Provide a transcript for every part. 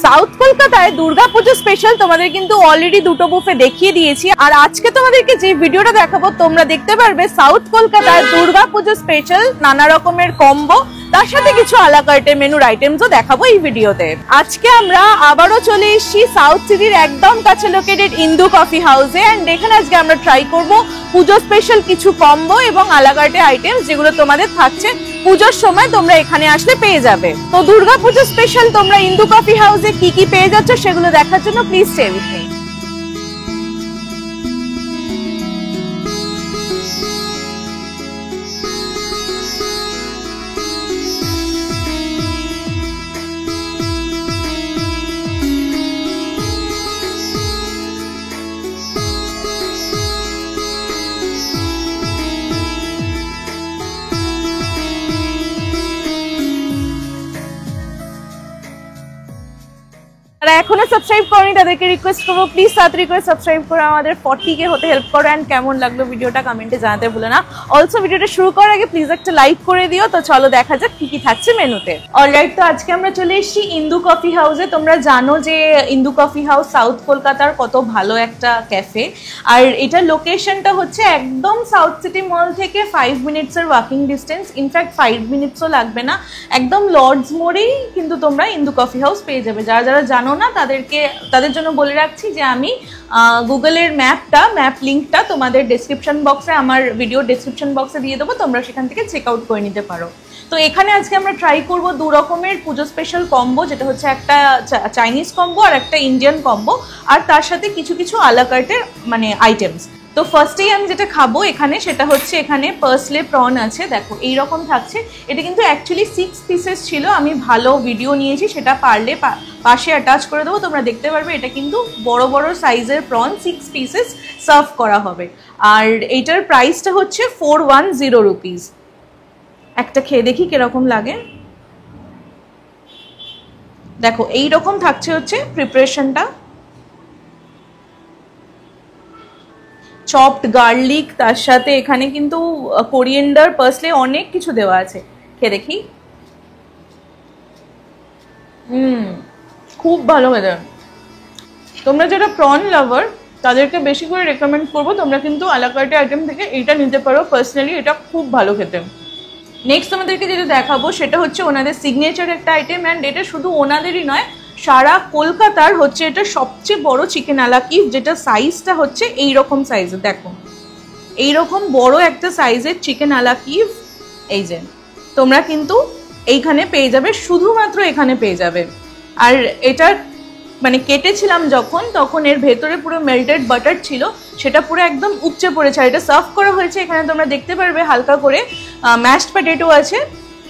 South কলকাতায় Durga Puja special তোমাদের কিন্তু অলরেডি দুটো বুফে দেখিয়ে দিয়েছি, আর আজকে তোমাদেরকে যে ভিডিওটা দেখাবো তোমরা দেখতে পারবে সাউথ কলকাতায় দুর্গাপুজো স্পেশাল নানা রকমের কম্বো, তার সাথে কিছু আলাকার্টের মেনুর আইটেমসও দেখাবো এই ভিডিওতে। আজকে আমরা আবারও চলে এসেছি সাউথ সিটির একদম কাছে লোকেটেড ইন্দু কফি হাউসে, এন্ড এখানে আজকে আমরা ট্রাই করব পুজো স্পেশাল কিছু কম্বো এবং আলাকার্টের আইটেমস যেগুলো তোমাদের থাকছে পুজোর সময় তোমরা এখানে আসলে পেয়ে যাবে। তো দুর্গাপুজো স্পেশাল তোমরা ইন্দু কফি হাউসে কি কি পেয়ে যাচ্ছ সেগুলো দেখার জন্য প্লিজ স্টে উইথ মি। এখনো সাবস্ক্রাইব করনি তাদেরকে রিকোয়েস্ট করবো প্লিজ তাড়াতাড়ি করে সাবস্ক্রাইব করে আমাদের 40K হতে হেল্প করো, এন্ড কেমন লাগলো ভিডিওটা কমেন্টে জানাতে ভুলো না। অলসো ভিডিওটা শুরু করার আগে প্লিজ একটা লাইক করে দিও। তো চলো দেখা যাক কি কি থাকছে মেনুতে। অলরাইট, তো আজকে আমরা চলে এসেছি ইন্দু কফি হাউসে। তোমরা জানো যে ইন্দু কফি হাউস সাউথ কলকাতার কত ভালো একটা ক্যাফে, আর এটার লোকেশনটা হচ্ছে একদম সাউথ সিটি মল থেকে 5 মিনিটসের ওয়াকিং ডিস্টেন্স, ইনফ্যাক্ট 5 মিনিটসও লাগবে না, একদম লর্ডস মোড়েই কিন্তু তোমরা ইন্দু কফি হাউস পেয়ে যাবে। যারা যারা জানো না তাদের জন্য বলে রাখছি যে আমি গুগলের ম্যাপ লিঙ্কটা তোমাদের ডেসক্রিপশন বক্সে, আমার ভিডিও ডেসক্রিপশন বক্সে দিয়ে দেবো, তোমরা সেখান থেকে চেক আউট করে নিতে পারো। তো এখানে আজকে আমরা ট্রাই করব দু রকমের পুজো স্পেশাল কম্বো, যেটা হচ্ছে একটা চাইনিজ কম্বো আর একটা ইন্ডিয়ান কম্বো, আর তার সাথে কিছু কিছু আলাকার্টের মানে আইটেমস। তো ফার্স্টেই আমি যেটা খাবো এখানে সেটা হচ্ছে এখানে পার্সলে প্রন আছে, দেখো এইরকম থাকছে। এটা কিন্তু অ্যাকচুয়ালি 6 পিসেস ছিল, আমি ভালো ভিডিও নিয়েছি, সেটা পারলে পাশে অ্যাটাচ করে দেবো, তোমরা দেখতে পারবে। এটা কিন্তু বড় বড় সাইজের প্রন 6 পিসেস সার্ভ করা হবে, আর এইটার প্রাইসটা হচ্ছে 410 রুপিস। একটা খেয়ে দেখি কিরকম লাগে। দেখো এইরকম থাকছে হচ্ছে প্রিপারেশনটা, চপড গার্লিক, তার সাথে এখানে কিন্তু কোরিয়েন্ডার, পার্সলে অনেক কিছু দেওয়া আছে। খেয়ে দেখি। খুব ভালো খেতে। তোমরা যারা প্রন লাভার তাদেরকে বেশি করে রেকমেন্ড করবো, তোমরা কিন্তু আলাকার্টে আইটেম থেকে এইটা নিতে পারো। পার্সোনালি এটা খুব ভালো খেতে। নেক্সট তোমাদেরকে যেটা দেখাবো সেটা হচ্ছে ওনাদের সিগনেচার একটা আইটেম, অ্যান্ড এটা শুধু ওনাদেরই নয়, সারা কলকাতার হচ্ছে এটা সবচেয়ে বড় চিকেন আলাকিফ, যেটা সাইজটা হচ্ছে এইরকম সাইজের। দেখো এইরকম বড় একটা সাইজের চিকেন আলাকিফ, এই যে তোমরা কিন্তু এইখানে পেয়ে যাবে, শুধুমাত্র এখানে পেয়ে যাবে। আর এটা মানে কেটেছিলাম যখন, তখন এর ভেতরে পুরো মেল্টেড বাটার ছিল, সেটা পুরো একদম উপচে পড়েছে। আর এটা সার্ভ করা হয়েছে এখানে তোমরা দেখতে পারবে হালকা করে ম্যাশড পটেটো আছে,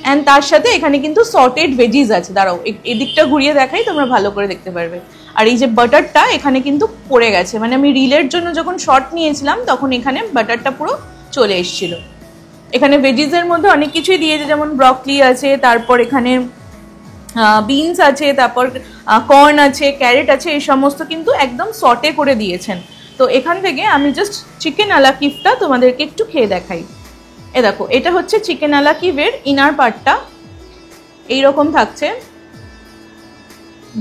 অ্যান্ড তার সাথে এখানে কিন্তু সটেড ভেজিস আছে। দাঁড়াও এদিকটা ঘুরিয়ে দেখাই, তোমরা ভালো করে দেখতে পারবে। আর এই যে বাটারটা এখানে কিন্তু পড়ে গেছে, মানে আমি রিলের জন্য যখন শট নিয়েছিলাম তখন এখানে বাটারটা পুরো চলে এসেছিল। এখানে ভেজিসের মধ্যে অনেক কিছুই দিয়েছে, যেমন ব্রকলি আছে, তারপর এখানে বিনস আছে, তারপর কর্ন আছে, ক্যারেট আছে, এই সমস্ত কিন্তু একদম সটে করে দিয়েছেন। তো এখান থেকে আমি জাস্ট চিকেন আলাকিফটা তোমাদেরকে একটু খেয়ে দেখাই। এ দেখো এটা হচ্ছে চিকেন আলাকিফের ইনার পার্টটা, এইরকম থাকছে।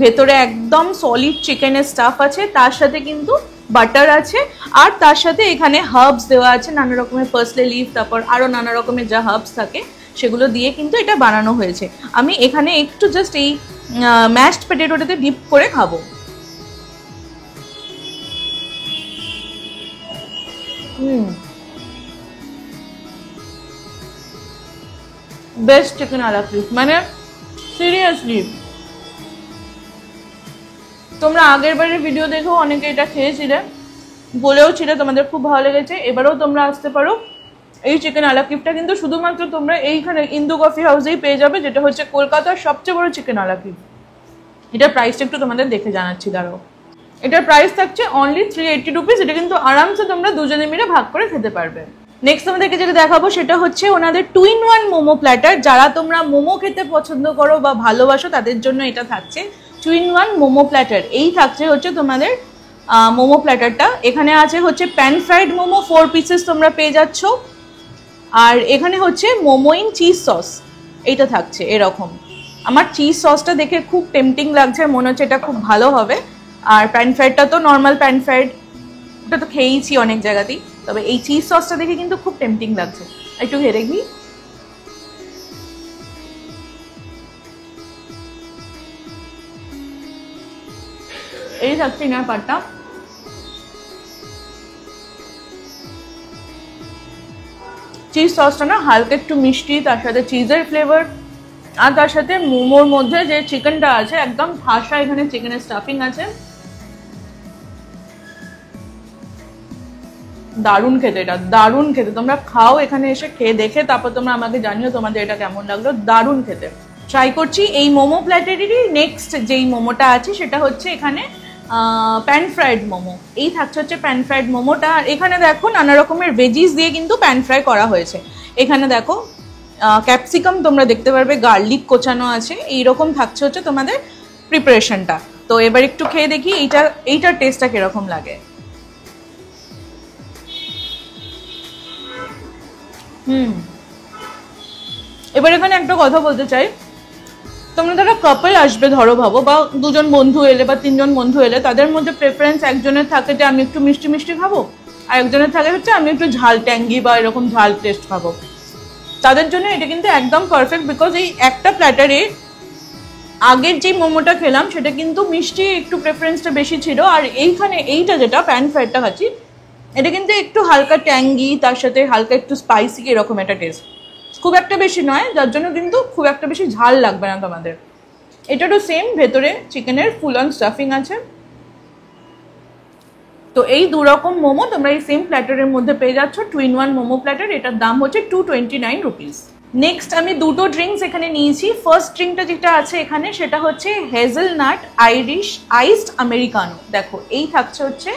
ভেতরে একদম সলিড চিকেনের স্টাফ আছে, তার সাথে কিন্তু বাটার আছে, আর তার সাথে এখানে হার্বস দেওয়া আছে, নানা রকমের পার্সলে লিফ, তারপর আরও নানা রকমের যা হার্বস থাকে সেগুলো দিয়ে কিন্তু এটা বানানো হয়েছে। আমি এখানে একটু জাস্ট এই ম্যাশড পটেটোটাতে ডিপ করে খাবো। বেস্ট চিকেন আলাকিফ, মানে সিরিয়াসলি। তোমরা আগের বারের ভিডিও দেখেও অনেকে এটা খেয়েছিলে, বলেও ছিল তোমাদের খুব ভালো লেগেছে। এবারেও তোমরা আসতে পারো। এই চিকেন আলাকিফটা কিন্তু শুধুমাত্র তোমরা এইখানে ইন্দু কফি হাউসেই পেয়ে যাবে, যেটা হচ্ছে কলকাতার সবচেয়ে বড় চিকেন আলাকিফ। এটার প্রাইসটা একটু তোমাদের দেখে জানাচ্ছি, দাঁড়াও। এটার প্রাইস থাকছে অনলি 380 রুপিস। এটা কিন্তু আরামসে তোমরা দুজনে মিলে ভাগ করে খেতে পারবে। নেক্সট তোমাদেরকে যেটা দেখাবো সেটা হচ্ছে ওনাদের 2-in-1 মোমো প্ল্যাটার। যারা তোমরা মোমো খেতে পছন্দ করো বা ভালোবাসো তাদের জন্য এটা থাকছে 2-in-1 মোমো প্ল্যাটার। এই থাকছে হচ্ছে তোমাদের মোমো প্ল্যাটারটা। এখানে আছে হচ্ছে প্যান ফ্রাইড মোমো 4 পিসেস তোমরা পেয়ে যাচ্ছ, আর এখানে হচ্ছে মোমো ইন চিজ সস এইটা থাকছে এরকম। আমার চিজ সসটা দেখে খুব টেম্পটিং লাগছে, মনে হচ্ছে এটা খুব ভালো হবে। আর প্যান ফ্রাইডটা তো নর্মাল প্যান ফ্রাইড, ওটা তো খেয়েইছি অনেক জায়গাতেই, তবে এই চিজ সসটা দেখে কিন্তু খুব টেম্পটিং লাগছে। একটু খেয়ে দেখবি। এই থাকছে না পাটটা, চিজ সসটা না হালকা একটু মিষ্টি, তার সাথে চিজের ফ্লেভার, আর তার সাথে মোমোর মধ্যে যে চিকেনটা আছে একদম ঠাসা, এখানে চিকেনের স্টাফিং আছে, দারুণ খেতে, এটা দারুণ খেতে। তোমরা খাও এখানে এসে, খেয়ে দেখে তারপর তোমরা আমাকে জানিও তোমাদের এটা কেমন লাগলো। দারুণ খেতে। ট্রাই করছি এই মোমো প্ল্যাটারেরই নেক্সট যেই মোমোটা আছে সেটা হচ্ছে এখানে প্যান ফ্রাইড মোমো। এই থাকছে হচ্ছে প্যান ফ্রাইড মোমোটা। আর এখানে দেখো নানা রকমের ভেজিস দিয়ে কিন্তু প্যান ফ্রাই করা হয়েছে। এখানে দেখো ক্যাপসিকাম তোমরা দেখতে পারবে, গার্লিক কোচানো আছে, এইরকম থাকছে হচ্ছে তোমাদের প্রিপারেশনটা। তো এবার একটু খেয়ে দেখি এইটার টেস্টটা কিরকম লাগে। এবার এখানে একটা কথা বলতে চাই, তোমরা যারা কাপল আসবে ধরো ভাবো, বা দুজন বন্ধু এলে বা তিনজন বন্ধু এলে, তাদের মধ্যে প্রেফারেন্স একজনের থাকে যে আমি একটু মিষ্টি মিষ্টি খাবো, আর একজনের থাকে হচ্ছে আমি একটু ঝাল ট্যাঙ্গি বা এরকম ঝাল টেস্ট খাবো। তাদের জন্য এটা কিন্তু একদম পারফেক্ট, বিকজ এই একটা প্ল্যাটারে আগের যে মোমোটা খেলাম সেটা কিন্তু মিষ্টি একটু প্রেফারেন্সটা বেশি ছিল, আর এইখানে এইটা যেটা প্যান ফ্রাইডটা খাচ্ছি এটা কিন্তু একটু হালকা ট্যাঙ্গি, তার সাথে হালকা একটু স্পাইসি এরকম একটা টেস্ট, খুব একটা বেশি নয়, যার জন্য কিন্তু খুব একটা বেশি ঝাল লাগবে না তোমাদের। এটারও সেম, ভেতরে চিকেনের ফুল অন স্টাফিং আছে। তো এই দু রকম মোমো তোমরা এই সেম প্ল্যাটারের মধ্যে পেয়ে যাচ্ছ, 2-in-1 মোমো প্ল্যাটার। এটার দাম হচ্ছে 229 রুপিস। নেক্সট আমি দুটো ড্রিঙ্কস এখানে নিয়েছি। ফার্স্ট ড্রিঙ্কটা যেটা আছে এখানে সেটা হচ্ছে হেজেলনাট আইরিশ আইসড আমেরিকানো। দেখো এই থাকছে হচ্ছে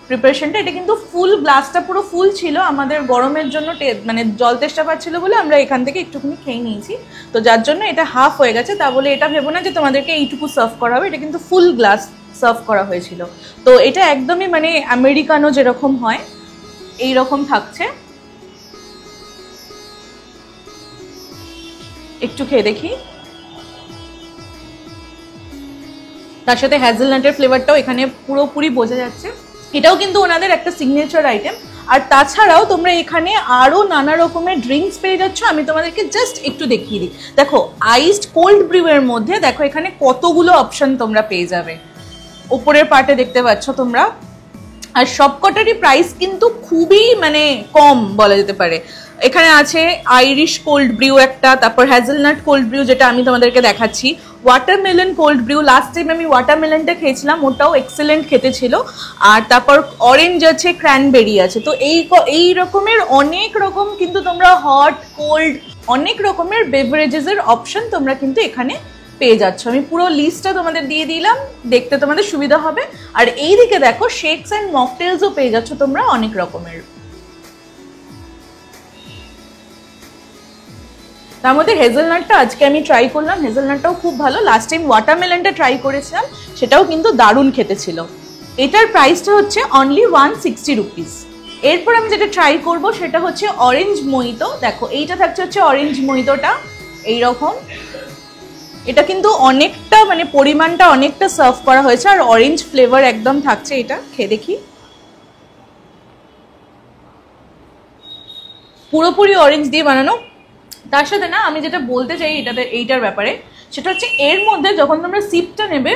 প্রিপারেশনটা, এটা কিন্তু ফুল গ্লাসটা পুরো ফুল ছিল, আমাদের গরমের জন্য মানে জল তেষ্টা পাচ্ছিল বলে আমরা এখান থেকে একটুখানি খেয়ে নিয়েছি, তো যার জন্য এটা হাফ হয়ে গেছে। তা বলে এটা ভেবো না যে তোমাদেরকে এইটুকু সার্ভ করা হবে, এটা কিন্তু ফুল গ্লাস সার্ভ করা হয়েছিল। তো এটা একদমই মানে আমেরিকানো যেরকম হয় এই রকম থাকছে। একটু খেয়ে দেখি। তার সাথে হ্যাজেলনাটের ফ্লেভারটাও এখানে পুরোপুরি বোঝা যাচ্ছে, এটাও কিন্তু ওনাদের একটা সিগনেচার আইটেম। আর তাছাড়াও তোমরা এখানে আরো নানা রকমের ড্রিঙ্কস পেয়ে যাচ্ছ, আমি তোমাদেরকে জাস্ট একটু দেখিয়ে দিই। দেখো আইসড কোল্ড ব্রিউ এর মধ্যে দেখো এখানে কতগুলো অপশন তোমরা পেয়ে যাবে, উপরের পার্টে দেখতে পাচ্ছ তোমরা। আর সবকটারই প্রাইস কিন্তু খুবই মানে কম বলা যেতে পারে। এখানে আছে আইরিশ কোল্ড ব্রিউ একটা, তারপর হ্যাজেলনাট কোল্ড ব্রিউ যেটা আমি তোমাদেরকে দেখাচ্ছি, watermelon cold brew, last time আমি ওয়াটারমেলনটা খেয়েছিলাম, ওটাও এক্সেলেন্ট খেতে ছিল। আর তারপর অরেঞ্জ আছে, ক্র্যানবেরি আছে। তো এই রকমের অনেক রকম কিন্তু তোমরা হট কোল্ড অনেক রকমের বেভারেজেসের অপশন তোমরা কিন্তু এখানে পেয়ে যাচ্ছ। আমি পুরো লিস্টটা তোমাদের দিয়ে দিলাম, দেখতে তোমাদের সুবিধা হবে। আর এইদিকে দেখো শেকস অ্যান্ড মকটেলসও পেয়ে যাচ্ছ তোমরা অনেক রকমের। তার মধ্যে হেজেলনাটটা আজকে আমি ট্রাই করলাম, হেজেলনাটটাও খুব ভালো। লাস্ট টাইম ওয়াটারমেলনটা ট্রাই করেছিলাম, সেটাও কিন্তু দারুণ খেতে ছিল। এটার প্রাইসটা হচ্ছে অনলি 160 রুপিস। এরপর আমি যেটা ট্রাই করব সেটা হচ্ছে অরেঞ্জ মহিতো। দেখো এইটা থাকছে হচ্ছে অরেঞ্জ মহিতোটা এইরকম, এটা কিন্তু অনেকটা মানে পরিমাণটা অনেকটা সার্ভ করা হয়েছে, আর অরেঞ্জ ফ্লেভার একদম থাকছে। এটা খেয়ে দেখি, পুরোপুরি অরেঞ্জ দিয়ে বানানো। তার সাথে না আমি যেটা বলতে চাই এইটার ব্যাপারে, সেটা হচ্ছে এর মধ্যে যখন তোমরা সিপটা নেবে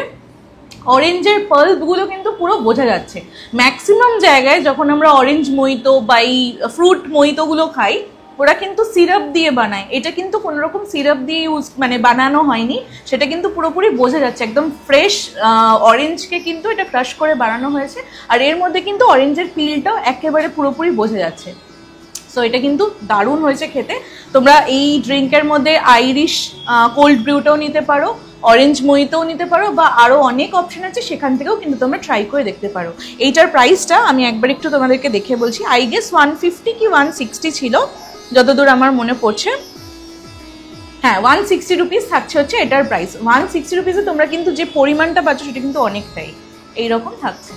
অরেঞ্জের পাল্পগুলো কিন্তু পুরো বোঝা যাচ্ছে। ম্যাক্সিমাম জায়গায় যখন আমরা অরেঞ্জ মহিতো বা এই ফ্রুট মহিতোগুলো খাই ওরা কিন্তু সিরাপ দিয়ে বানায়, এটা কিন্তু কোনো রকম সিরাপ দিয়ে মানে বানানো হয়নি, সেটা কিন্তু পুরোপুরি বোঝা যাচ্ছে। একদম ফ্রেশ অরেঞ্জকে কিন্তু এটা ক্রাশ করে বানানো হয়েছে, আর এর মধ্যে কিন্তু অরেঞ্জের পিলটাও একেবারে পুরোপুরি বোঝা যাচ্ছে। সো এটা কিন্তু দারুণ হয়েছে খেতে। তোমরা এই ড্রিঙ্কের মধ্যে আইরিশ কোল্ড ব্রিউটাও নিতে পারো, অরেঞ্জ মহিতোও নিতে পারো, বা আরও অনেক অপশন আছে সেখান থেকেও কিন্তু তোমরা ট্রাই করে দেখতে পারো। এইটার প্রাইসটা আমি একবার একটু তোমাদেরকে দেখে বলছি, আই গেস 150 কি 160 ছিল যতদূর আমার মনে পড়ছে। হ্যাঁ 160 রুপিস থাকছে হচ্ছে এটার প্রাইস। 160 রুপিসে তোমরা কিন্তু যে পরিমাণটা পাচ্ছ সেটা কিন্তু অনেকটাই এইরকম থাকছে।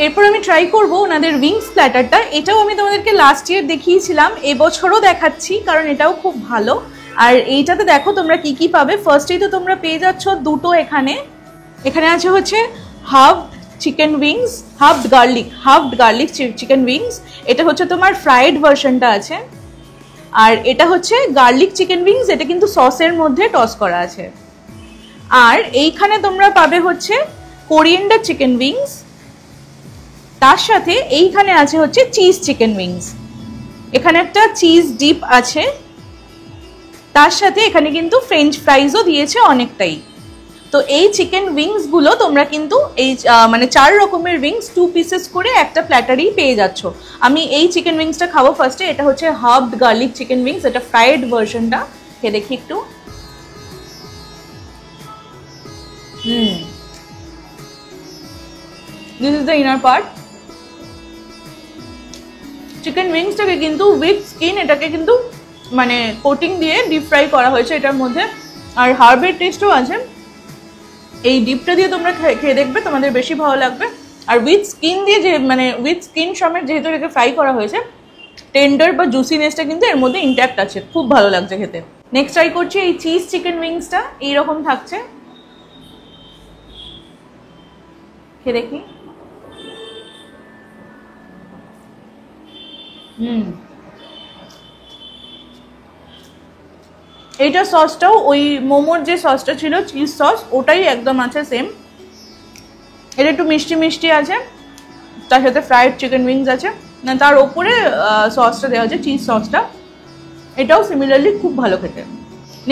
এরপর আমি ট্রাই করবো ওনাদের উইংস প্ল্যাটারটা। এটাও আমি তোমাদেরকে লাস্ট ইয়ার দেখিয়েছিলাম, এবছরও দেখাচ্ছি কারণ এটাও খুব ভালো। আর এইটাতে দেখো তোমরা কি কি পাবে। ফার্স্টেই তো তোমরা পেয়ে যাচ্ছ দুটো, এখানে আছে হচ্ছে half chicken wings, half garlic chicken wings. এটা হচ্ছে তোমার ফ্রাইড ভার্সনটা আছে, আর এটা হচ্ছে গার্লিক চিকেন উইংস, এটা কিন্তু সসের মধ্যে টস করা আছে। আর এইখানে তোমরা পাবে হচ্ছে কোরিয়েন্ডার চিকেন উইংস, তার সাথে এইখানে আছে হচ্ছে চিজ চিকেন উইংস। এখানে একটা চিজ ডিপ আছে, তার সাথে এখানে কিন্তু ফ্রেঞ্চ ফ্রাইজও দিয়েছে অনেকটাই। তো এই চিকেন উইংস গুলো তোমরা কিন্তু এই মানে 4 রকমের উইংস 2 পিসেস করে একটা প্ল্যাটারেই পেয়ে যাচ্ছ। আমি এই চিকেন উইংসটা খাবো ফার্স্টে। এটা হচ্ছে হাফড গার্লিক চিকেন উইংস, এটা ফ্রাইড ভার্সনটা, খেয়ে দেখি একটু। This is the inner part. Chicken উইংসটাকে কিন্তু উইথ স্কিন এটাকে কিন্তু মানে কোটিং দিয়ে ডিপ ফ্রাই করা হয়েছে এটার মধ্যে, আর হার্বের টেস্টও আছে। এই ডিপটা দিয়ে তোমরা খেয়ে দেখবে, তোমাদের বেশি ভালো লাগবে। আর উইথ স্কিন দিয়ে যে মানে উইথ স্কিন সমেত যেহেতু এটাকে ফ্রাই করা হয়েছে, টেন্ডার বা জুসিনেসটা কিন্তু এর মধ্যে ইন্ট্যাক্ট আছে, খুব ভালো লাগছে খেতে। নেক্সট ট্রাই করছি এই চিজ চিকেন উইংসটা, এইরকম থাকছে, খেয়ে দেখি। এইটা সসটাও ওই মোমোর যে সসটা ছিল চিজ সস, ওটাই একদম আছে সেম। এটা একটু মিষ্টি মিষ্টি আছে, তার সাথে ফ্রাইড চিকেন উইংস আছে, না তার ওপরে সসটা দেওয়া আছে চিজ সসটা, এটাও সিমিলারলি খুব ভালো খেতে।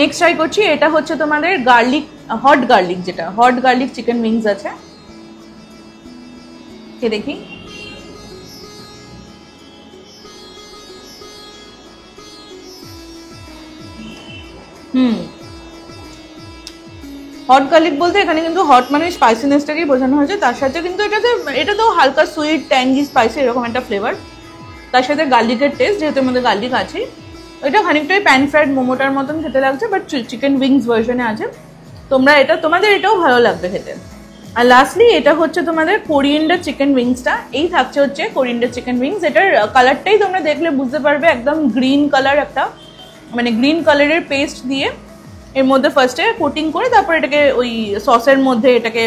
নেক্সট ট্রাই করছি, এটা হচ্ছে তোমাদের garlic, hot garlic chicken wings আছে, খেয়ে দেখি। হট গার্লিক বলতে এখানে কিন্তু হট মানে স্পাইসিনেসটাকেই বোঝানো হয়েছে, তার সাথে কিন্তু এটা তো হালকা সুইট ট্যাঙ্গি স্পাইসি এরকম একটা ফ্লেভার, তার সাথে গার্লিকের টেস্ট, যেহেতু আমাদের গার্লিক আছে। এটা খানিকটাই প্যান ফ্রাইড মোমোটার মতন খেতে লাগছে, বাট চিকেন উইংস ভার্সনে আছে। তোমাদের এটাও ভালো লাগবে খেতে। আর লাস্টলি এটা হচ্ছে তোমাদের কোরিয়েন্ডার চিকেন উইংসটা, এই থাকছে হচ্ছে কোরিয়েন্ডার চিকেন উইংস। এটার কালারটাই তোমরা দেখলে বুঝতে পারবে, একদম গ্রিন কালার, একটা মানে গ্রিন কালারের পেস্ট দিয়ে এর মধ্যে ফার্স্টে কোটিং করে তারপর এটাকে ওই সসের মধ্যে এটাকে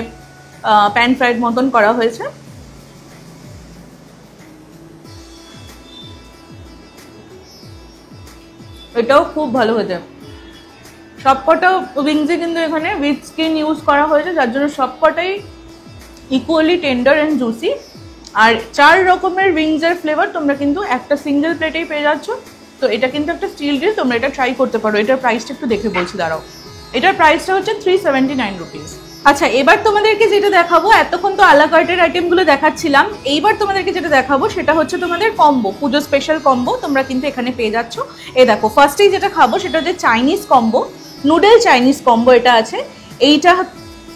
প্যান ফ্রাইড মতন করা হয়েছে। এটাও খুব ভালো হয়েছে। সবকটা উইংসে কিন্তু এখানে উইথ স্কিন ইউজ করা হয়েছে, যার জন্য সবকটাই ইকুয়ালি টেন্ডার অ্যান্ড জুসি। আর 4 রকমের উইংসের ফ্লেভার তোমরা কিন্তু একটা সিঙ্গেল প্লেটেই পেয়ে যাচ্ছ। তো এটা কিন্তু একটা স্টিল ডিশ, তোমরা এটা ট্রাই করতে পারো। এটার প্রাইসটা একটু দেখে বলছি, দাঁড়াও। এটার প্রাইসটা হচ্ছে 379 রুপিস। আচ্ছা, এবার তোমাদেরকে যেটা দেখাবো, এতক্ষণ তো আলাকার্টের আইটেমগুলো দেখাচ্ছিলাম, এইবার তোমাদেরকে যেটা দেখাবো সেটা হচ্ছে তোমাদের কম্বো, পুজো স্পেশাল কম্বো তোমরা কিন্তু এখানে পেয়ে যাচ্ছ। এই দেখো, ফার্স্টেই যেটা খাবো সেটা হচ্ছে Chinese combo, noodle Chinese combo এটা আছে। এইটা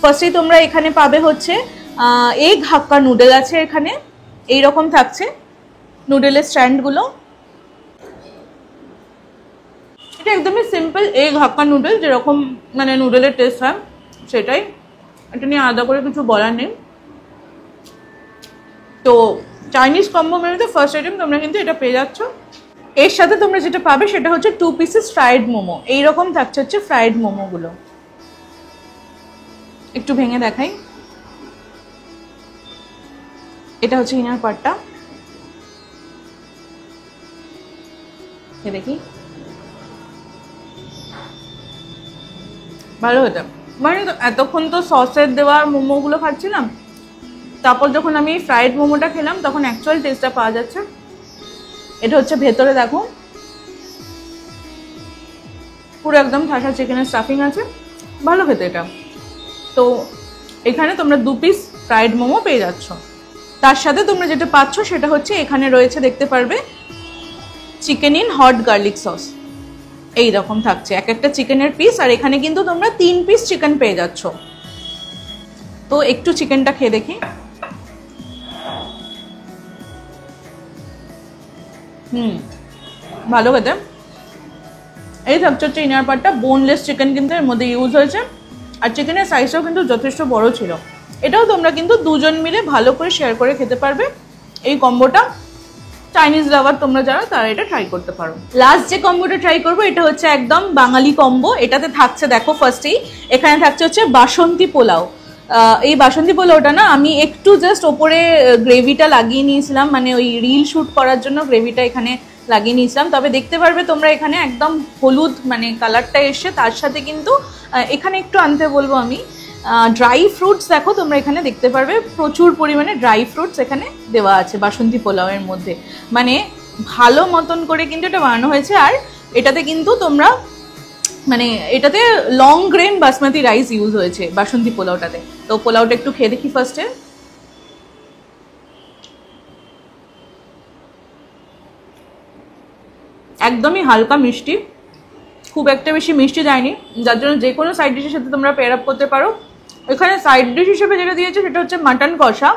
ফার্স্টেই তোমরা এখানে পাবে হচ্ছে এগ হাক্কা নুডল আছে এখানে, এইরকম থাকছে নুডলের স্ট্যান্ডগুলো। এটা একদমই সিম্পল এগ হাক্কা নুডল, যেরকম মানে নুডলের টেস্ট হয় সেটাই, এটা নিয়ে আলাদা করে কিছু বলার নেই। তো চাইনিজ কম্বো মেনুতে ফার্স্ট আইটেম তোমরা কিন্তু এটা পেয়ে যাচ্ছ। এর সাথে তোমরা যেটা পাবে সেটা হচ্ছে 2 পিসেস ফ্রাইড মোমো, এইরকম থাকছে হচ্ছে ফ্রাইড মোমোগুলো। একটু ভেঙে দেখাই, এটা হচ্ছে ইনার পার্টটা, দেখি। ভালো হতো, মানে এতক্ষণ তো সসের দেওয়া মোমোগুলো খাচ্ছিলাম, তারপর যখন আমি ফ্রাইড মোমোটা খেলাম তখন অ্যাকচুয়াল টেস্টটা পাওয়া যাচ্ছে। এটা হচ্ছে ভেতরে দেখো পুরো একদম ঠাসা চিকেনের স্টাফিং আছে, ভালো খেতে এটা। তো এখানে তোমরা 2 পিস ফ্রাইড মোমো পেয়ে যাচ্ছ। তার সাথে তোমরা যেটা পাচ্ছ সেটা হচ্ছে এখানে রয়েছে, দেখতে পারবে, chicken in hot garlic sauce, এইরকম থাকছে এক একটা চিকেনের পিস। আর এখানে কিন্তু তোমরা 3 পিস চিকেন পেয়ে যাচ্ছ। তো একটু চিকেনটা খেয়ে দেখি। ভালো খেতে। এই থাকছে হচ্ছে ইনার পার্টটা, বোনলেস চিকেন কিন্তু এর মধ্যে ইউজ হয়েছে, আর চিকেনের সাইজটাও কিন্তু যথেষ্ট বড় ছিল। এটাও তোমরা কিন্তু 2 জন মিলে ভালো করে শেয়ার করে খেতে পারবে এই কম্বোটা। চাইনিজ লাভার তোমরা যারা তারা এটা ট্রাই করতে পারো। লাস্ট যে কম্বোটা ট্রাই করবো এটা হচ্ছে একদম বাঙালি কম্বো। এটাতে থাকছে দেখো ফার্স্টেই এখানে থাকছে হচ্ছে বাসন্তী পোলাও। এই বাসন্তী পোলাওটা না আমি একটু জাস্ট ওপরে গ্রেভিটা লাগিয়ে নিয়েছিলাম, মানে ওই রিল শ্যুট করার জন্য গ্রেভিটা এখানে লাগিয়ে নিয়েছিলাম। তবে দেখতে পারবে তোমরা এখানে একদম হলুদ মানে কালারটা এসে, তার সাথে কিন্তু এখানে একটু আনতে বলবো আমি ড্রাই ফ্রুটস। দেখো তোমরা এখানে দেখতে পারবে প্রচুর পরিমাণে ড্রাই ফ্রুটস এখানে দেওয়া আছে বাসন্তী পোলাওয়ের মধ্যে, মানে ভালো মতন করে কিন্তু এটা বানানো হয়েছে। আর এটাতে কিন্তু তোমরা মানে এটাতে long grain basmati rice use হয়েছে বাসন্তী পোলাওটাতে। তো পোলাওটা একটু খেয়ে দেখি ফার্স্টে। একদমই হালকা মিষ্টি, খুব একটা বেশি মিষ্টি যায়নি, যার জন্য যে কোনো সাইড ডিশের সাথে তোমরা পেয়ার আপ করতে পারো। এখানে সাইড ডিশ হিসেবে যেটা দিয়েছে সেটা হচ্ছে মাটন কষা।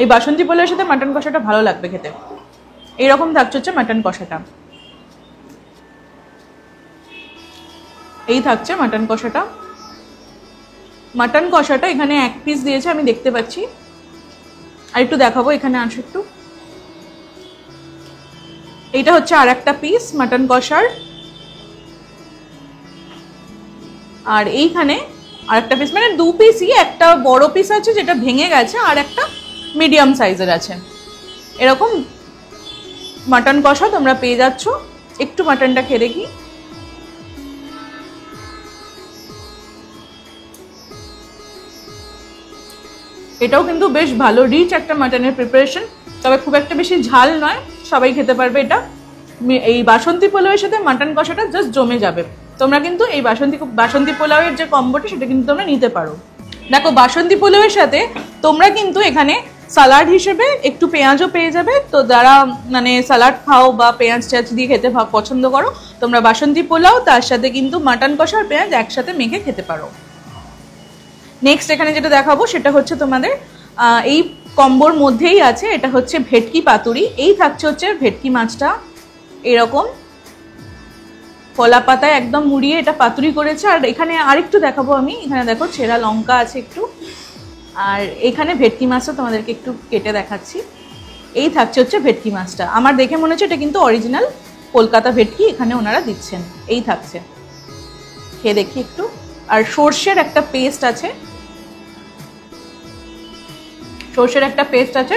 এই বাসন্তী পোলাওয়ের সাথে মাটন কষাটা ভালো লাগবে খেতে। এইরকম থাকছে হচ্ছে মাটন কষাটা, এই থাকছে মাটন কষাটা। মাটন কষাটা এখানে 1 পিস দিয়েছে আমি দেখতে পাচ্ছি। আর একটু দেখাবো, এখানে আসো একটু। এইটা হচ্ছে আর একটা পিস মাটন কষার, আর এইখানে আর একটা পিস, মানে 2 পিসই, একটা বড় পিস আছে যেটা ভেঙে গেছে আর একটা মিডিয়াম সাইজের আছে। এরকম মাটন কষা তোমরা পেয়ে যাচ্ছ। একটু মাটনটা খেয়ে দেখি। এটাও কিন্তু বেশ ভালো রিচ একটা মাটনের প্রিপারেশন, তবে খুব একটা বেশি ঝাল নয়, সবাই খেতে পারবে এটা। এই বাসন্তী পোলাওয়ের সাথে মাটন কষাটা জাস্ট জমে যাবে। তোমরা কিন্তু এই বাসন্তী পোলাওয়ের যে কম্বোটা সেটা কিন্তু তোমরা নিতে পারো। দেখো বাসন্তী পোলাওয়ের সাথে তোমরা কিন্তু এখানে সালাড হিসেবে একটু পেঁয়াজও পেয়ে যাবে। তো যারা মানে সালাড খাও বা পেঁয়াজ টেয়াজ দিয়ে খেতে পছন্দ করো, তোমরা বাসন্তী পোলাও তার সাথে কিন্তু মাটন কষা আর পেঁয়াজ একসাথে মেখে খেতে পারো। নেক্সট এখানে যেটা দেখাবো সেটা হচ্ছে তোমাদের এই কম্বোর মধ্যেই আছে, এটা হচ্ছে ভেটকি পাতুরি। এই থাকছে হচ্ছে ভেটকি মাছটা এরকম কলা পাতায় একদম মুড়িয়ে এটা পাতুরি করেছে। আর এখানে আরেকটু দেখাবো আমি, এখানে দেখো ছেঁড়া লঙ্কা আছে একটু, আর এখানে ভেটকি মাছটা তোমাদেরকে একটু কেটে দেখাচ্ছি। এই থাকছে হচ্ছে ভেটকি মাছটা। আমার দেখে মনে হচ্ছে এটা কিন্তু অরিজিনাল কলকাতা ভেটকি এখানে ওনারা দিচ্ছেন। এই থাকছে, খেয়ে দেখি একটু। আর সর্ষের একটা পেস্ট আছে, সর্ষের একটা পেস্ট আছে।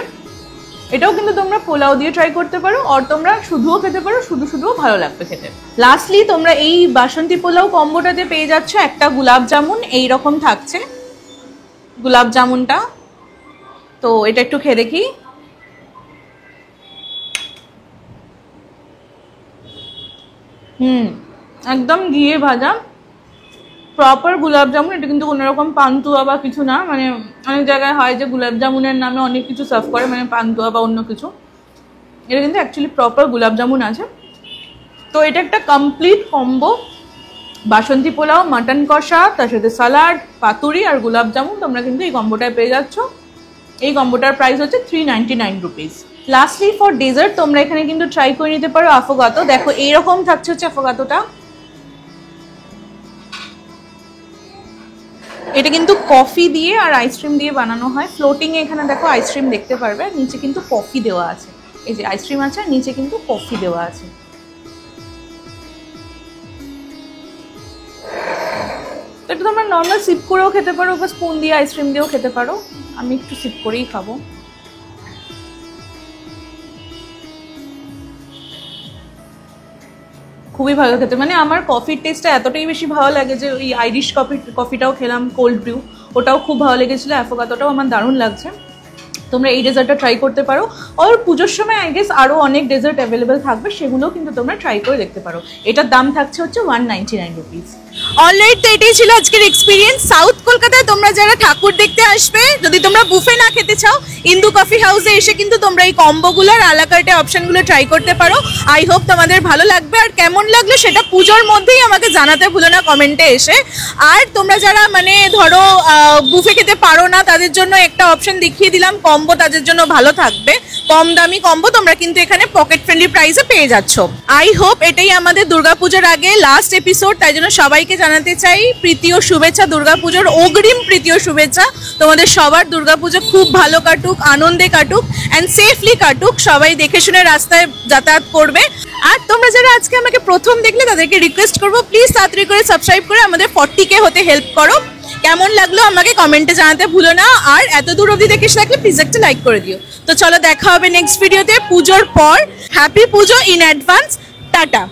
এটাও কিন্তু তোমরা পোলাও দিয়ে ট্রাই করতে পারো, আর তোমরা শুধুও খেতে পারো, শুধুও ভালো লাগবে খেতে। লাস্টলি তোমরা এই বাসন্তী পোলাও কম্বোটাতে পেয়ে যাচ্ছ একটা গোলাপ জামুন। এইরকম থাকছে গোলাপ জামুনটা। তো এটা একটু খেয়ে দেখি। একদম ঘিয়ে ভাজা প্রপার গোলাপ জামুন। এটা কিন্তু কোনো রকম পান্তুয়া বা কিছু না, মানে অনেক জায়গায় হয় যে গোলাপ জামুনের নামে অনেক কিছু সার্ভ করে, মানে পান্তুয়া বা অন্য কিছু। এটা কিন্তু অ্যাকচুয়ালি প্রপার গোলাপ জামুন আছে। তো এটা একটা কমপ্লিট কম্বো, বাসন্তী পোলাও, মাটন কষা, তার সাথে সালাড, পাতুরি আর গোলাপ জামুন। তোমরা কিন্তু এই কম্বোটায় পেয়ে যাচ্ছ। এই কম্বোটার প্রাইস হচ্ছে 399 রুপিস। লাস্টলি ফর ডেজার্ট তোমরা এখানে কিন্তু ট্রাই করে নিতে পারো আফোগাতো। দেখো এইরকম থাকছে হচ্ছে আফোগাতোটা। এটা কিন্তু কফি দিয়ে আর আইসক্রিম দিয়ে বানানো হয়। ফ্লোটিং এ এখানে দেখো আইসক্রিম দেখতে পারবে, নিচে কিন্তু কফি দেওয়া আছে। এই যে আইসক্রিম আছে, নিচে কিন্তু কফি দেওয়া আছে। এটা তোমরা নর্মাল সিপ করেও খেতে পারো বা স্পুন দিয়ে আইসক্রিম দিয়েও খেতে পারো। আমি একটু সিপ করেই খাবো। খুবই ভালো খেতে, মানে আমার কফির টেস্টটা এতটাই বেশি ভালো লাগে যে ওই আইরিশ কফিটাও খেলাম, কোল্ড ব্রিউ, ওটাও খুব ভালো লেগেছিলো। অ্যাফোগাতোটাও আমার দারুণ লাগছে। তোমরা এই ডেজার্টটা ট্রাই করতে পারো। আর পুজোর সময় আই গেস আরও অনেক ডেজার্ট অ্যাভেলেবেল থাকবে, সেগুলোও কিন্তু তোমরা ট্রাই করে দেখতে পারো। এটার দাম থাকছে হচ্ছে 199 রুপিস। অলরাইট, তো এটাই ছিল আজকের এক্সপিরিয়েন্স। সাউথ কলকাতায় তোমরা যারা ঠাকুর দেখতে আসবে, যদি তোমরা বুফে না খেতে চাও, ইন্দু কফি হাউসে এসে কিন্তু তোমরা এই কম্বোগুলো আর আলাকার্টে অপশনগুলো ট্রাই করতে পারো। আই হোপ তোমাদের ভালো লাগবে। আর কেমন লাগলো সেটা পুজোর মধ্যেই আমাকে জানাতে ভুলো না কমেন্টে এসে। আর তোমরা যারা মানে ধরো বুফে খেতে পারো না, তাদের জন্য একটা অপশন দেখিয়ে দিলাম, কম্বো তাদের জন্য ভালো থাকবে। কম দামি কম্বো তোমরা কিন্তু এখানে পকেট ফ্রেন্ডলি প্রাইসে পেয়ে যাচ্ছ। আই হোপ এটাই আমাদের দুর্গাপুজোর আগে লাস্ট এপিসোড, তাই জন্য সবাই সবাইকে জানাতে চাই প্রীতি ও শুভেচ্ছা, দুর্গাপুজোর অগ্রিম প্রীতি ও শুভেচ্ছা। তোমাদের সবার দুর্গাপুজো খুব ভালো কাটুক, আনন্দে কাটুক অ্যান্ড সেফলি কাটুক। সবাই দেখে শুনে রাস্তায় যাতায়াত করবে। আর তোমরা যারা আজকে আমাকে প্রথম দেখলে তাদেরকে রিকোয়েস্ট করবো প্লিজ তাড়াতাড়ি করে সাবস্ক্রাইব করে আমাদের 40K হতে হেল্প করো। কেমন লাগলো আমাকে কমেন্টে জানাতে ভুলো না, আর এত দূর অবধি দেখে থাকলে প্লিজ একটা লাইক করে দিও। তো চলো দেখা হবে নেক্সট ভিডিওতে পুজোর পর। Happy Puja in advance, tata.